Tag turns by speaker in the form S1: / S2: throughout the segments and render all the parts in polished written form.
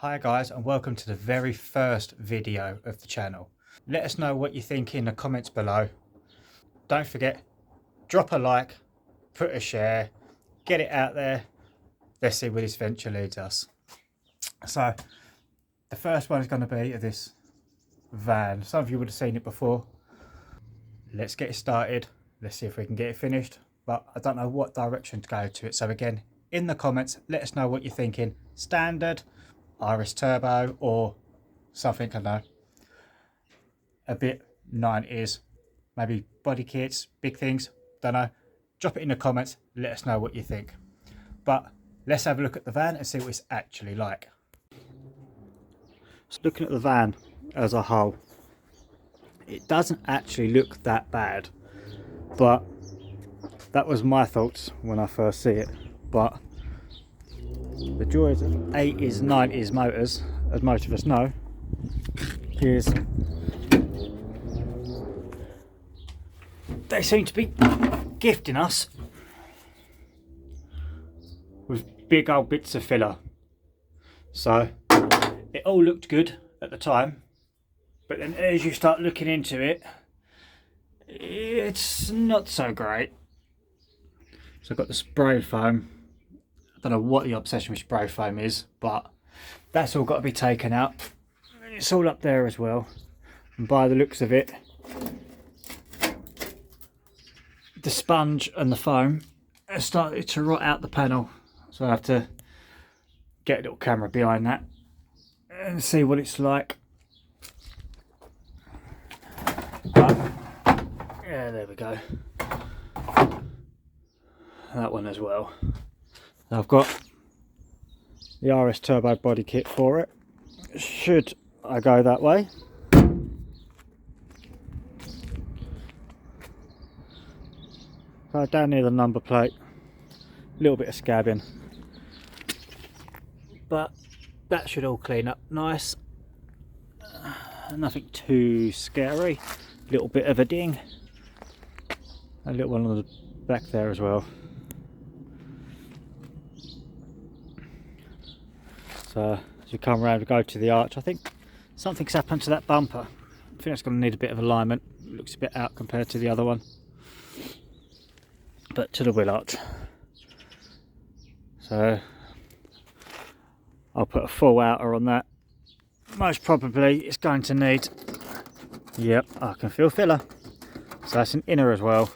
S1: Hi guys, and welcome to the very first video of the channel. Let us know what you think in the comments below. Don't forget, drop a like, put a share, get it out there. Let's see where this venture leads us. So the first one is going to be of this van. Some of you would have seen it before. Let's get it started. Let's see if we can get it finished, but I don't know what direction to go to it. So again, in the comments, let us know what you're thinking. Standard, RS Turbo, or something, I don't know, a bit 90s, maybe body kits, big things, don't know. Drop it in the comments, let us know what you think. But let's have a look at the van and see what it's actually like. So looking at the van as a whole, it doesn't actually look that bad, but that was my thoughts when I first see it. But the joys of 80s, 90s motors, as most of us know, is they seem to be gifting us with big old bits of filler. So it all looked good at the time, but then as you start looking into it, it's not so great. So I've got the spray foam. I don't know what the obsession with spray foam is, but that's all got to be taken out. It's all up there as well, and by the looks of it, the sponge and the foam has started to rot out the panel. So I have to get a little camera behind that and see what it's like. But yeah, there we go. That one as well. I've got the RS Turbo body kit for it. Should I go that way? So down near the number plate, a little bit of scabbing, but that should all clean up nice. Nothing too scary. A little bit of a ding, a little one on the back there as well. So as you come around and go to the arch, I think something's happened to that bumper. I think it's going to need a bit of alignment. It looks a bit out compared to the other one. But to the wheel arch. So I'll put a full outer on that. Most probably it's going to need, yep, I can feel filler. So that's an inner as well.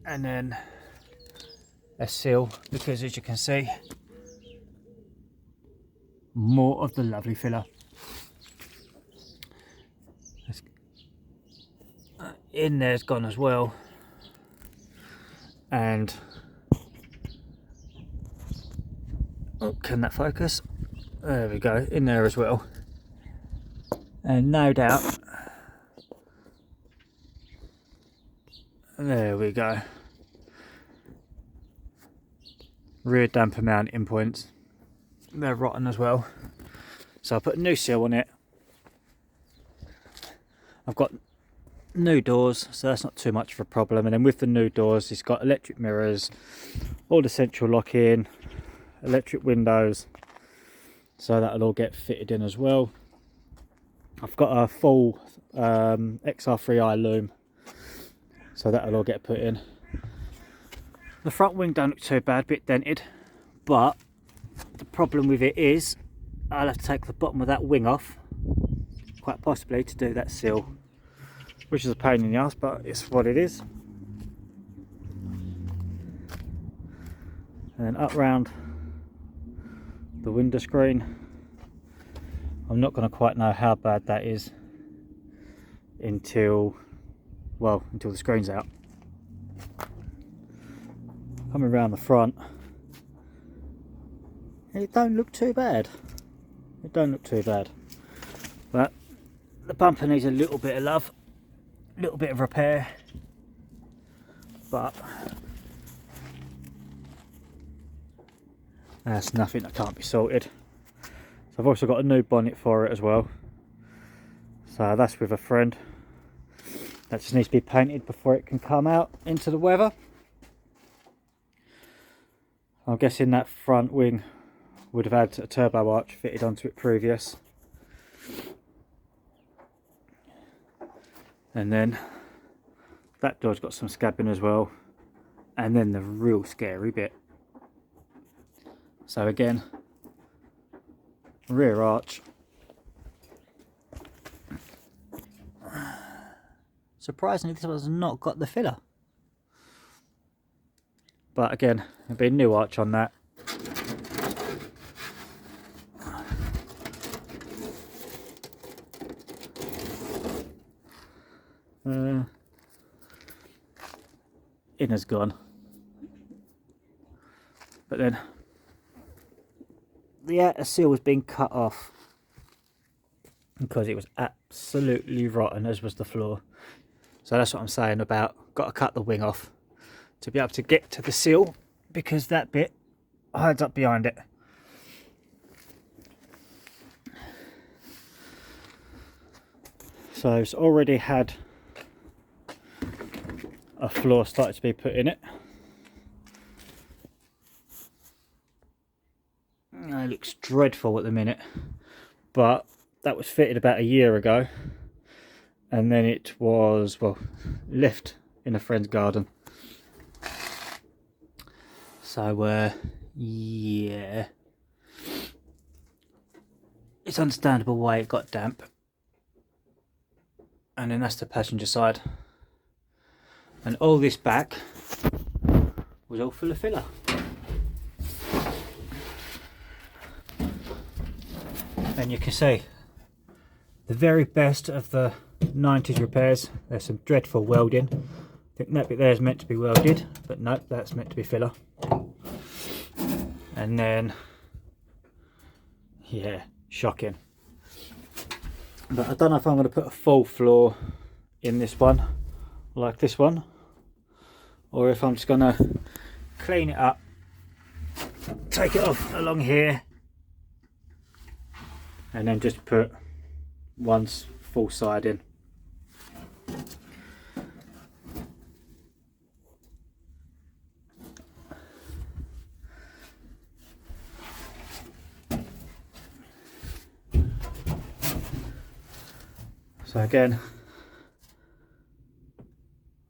S1: And then a seal, because as you can see, more of the lovely filler. In there's gone as well, and oh, can that focus? There we go, in there as well. And no doubt, there we go, rear damper mounting points, they're rotten as well. So I put a new seal on it. I've got new doors, so that's not too much of a problem. And then with the new doors, it's got electric mirrors, all the central lock-in, electric windows, so that'll all get fitted in as well. I've got a full XR3i loom, so that'll all get put in. The front wing don't look too bad, bit dented, but the problem with it is I'll have to take the bottom of that wing off, quite possibly, to do that seal, which is a pain in the ass, but it's what it is. And then up round the window screen. I'm not going to quite know how bad that is until the screen's out. Coming around the front, it don't look too bad. It don't look too bad, but the bumper needs a little bit of love, a little bit of repair, but that's nothing that can't be sorted. So I've also got a new bonnet for it as well, so that's with a friend. That just needs to be painted before it can come out into the weather. I'm guessing that front wing would have had a turbo arch fitted onto it previous. And then that door's got some scabbing as well. And then the real scary bit. So again, rear arch. Surprisingly, this one's not got the filler. But again, there'll be a new arch on that. Inner's gone. But then the outer seal was being cut off because it was absolutely rotten, as was the floor. So that's what I'm saying about got to cut the wing off to be able to get to the seal, because that bit hides up behind it. So it's already had a floor started to be put in it. It looks dreadful at the minute, but that was fitted about a year ago, and then it was, well, left in a friend's garden. So yeah, it's understandable why it got damp. And then that's the passenger side, and all this back was all full of filler. And you can see the very best of the 90s repairs. There's some dreadful welding. I think that bit there is meant to be welded, but no, that's meant to be filler. And then, yeah, shocking. But I don't know if I'm going to put a full floor in this one, like this one, or if I'm just going to clean it up, take it off along here, and then just put one full side in. So again,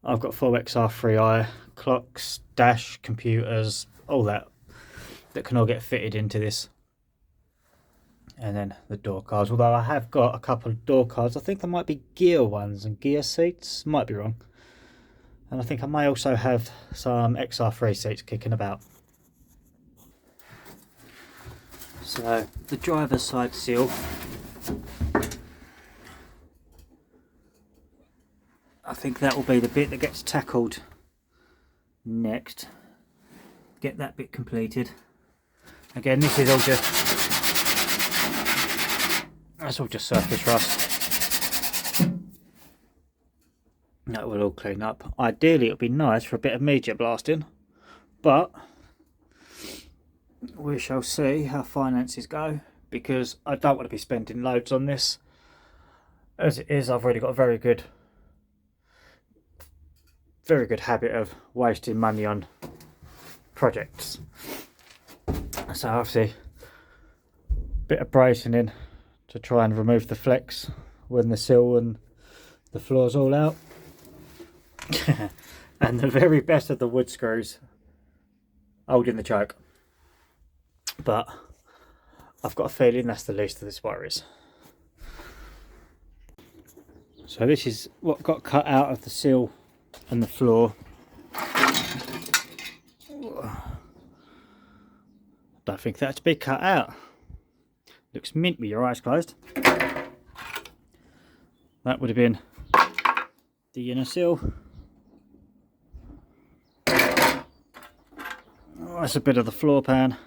S1: I've got full XR3i, clocks, dash, computers, all that can all get fitted into this. And then the door cards, although I have got a couple of door cards. I think there might be gear ones and gear seats, might be wrong. And I think I may also have some XR3 seats kicking about. So the driver's side seal, I think that will be the bit that gets tackled next. Get that bit completed. Again, this is all that's all just surface rust. That will all clean up. Ideally, it would be nice for a bit of media blasting, but we shall see how finances go, because I don't want to be spending loads on this. As it is, I've already got a very good habit of wasting money on projects. So obviously, a bit of bracing in to try and remove the flex when the sill and the floor's all out. And the very best of the wood screws holding the choke. But I've got a feeling that's the least of this worries. So this is what got cut out of the sill and the floor. Don't think that's to be cut out. Looks mint with your eyes closed. That would have been the inner sill. Oh, that's a bit of the floor pan.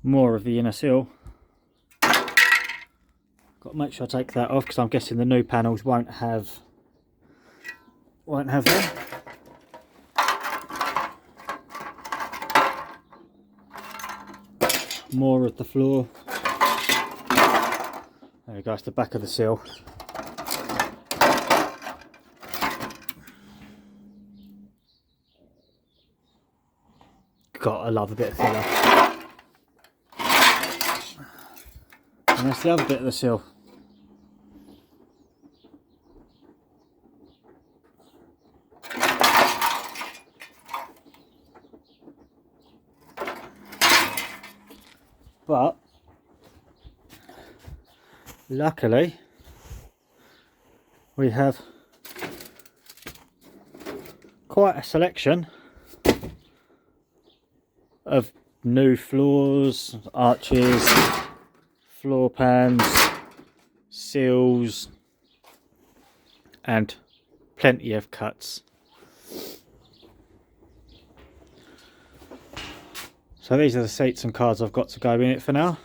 S1: More of the inner sill. Got to make sure I take that off, because I'm guessing the new panels won't have them. More of the floor. There goes the back of the sill. God, I love a bit of filler. And that's the other bit of the sill. But luckily we have quite a selection of new floors, arches, floor pans, seals, and plenty of cuts. So these are the seats and cards I've got to go in it for now.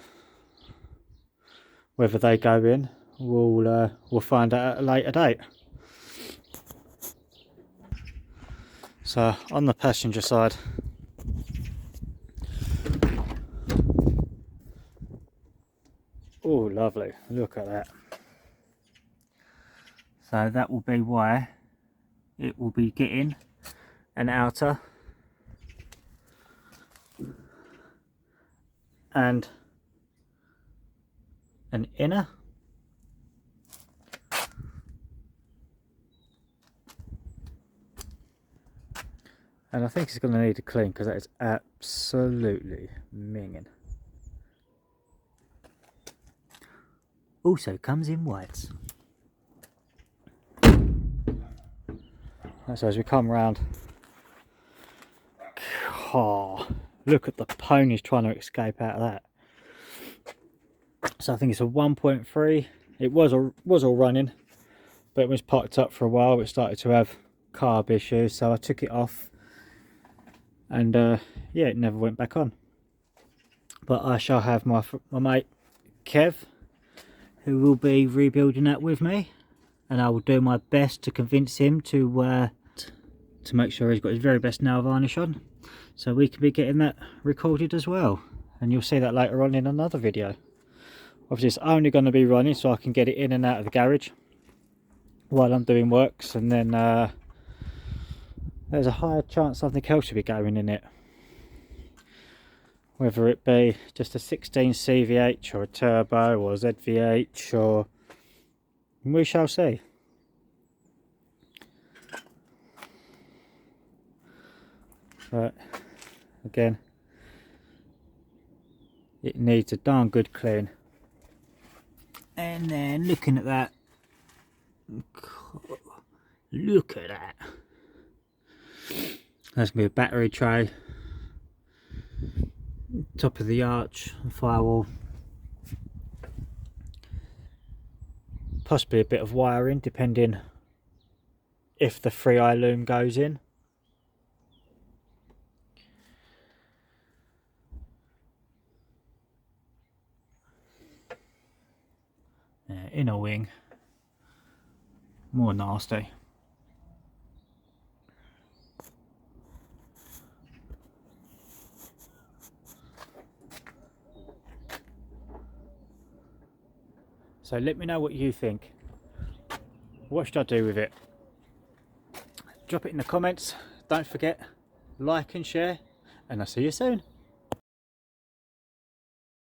S1: Whether they go in, we'll find out at a later date. So on the passenger side, oh lovely, look at that. So that will be why it will be getting an outer and an inner. And I think it's going to need a clean because that is absolutely minging. Also comes in whites. So as we come round, oh, look at the ponies trying to escape out of that. So I think it's a 1.3. It was all running, but it was parked up for a while. It started to have carb issues, so I took it off, and yeah, it never went back on. But I shall have my mate Kev, who will be rebuilding that with me, and I will do my best to convince him to make sure he's got his very best nail varnish on, so we can be getting that recorded as well. And you'll see that later on in another video. Obviously it's only going to be running so I can get it in and out of the garage while I'm doing works, and then there's a higher chance something else will be going in it, whether it be just a 16 CVH or a turbo or ZVH, or we shall see. But again, it needs a darn good clean. And then looking at that, look at that. That's going to be a battery tray, top of the arch, firewall, possibly a bit of wiring depending if the 3i loom goes in. Inner wing, more nasty. So let me know what you think. What should I do with it? Drop it in the comments. Don't forget, like and share, and I'll see you soon.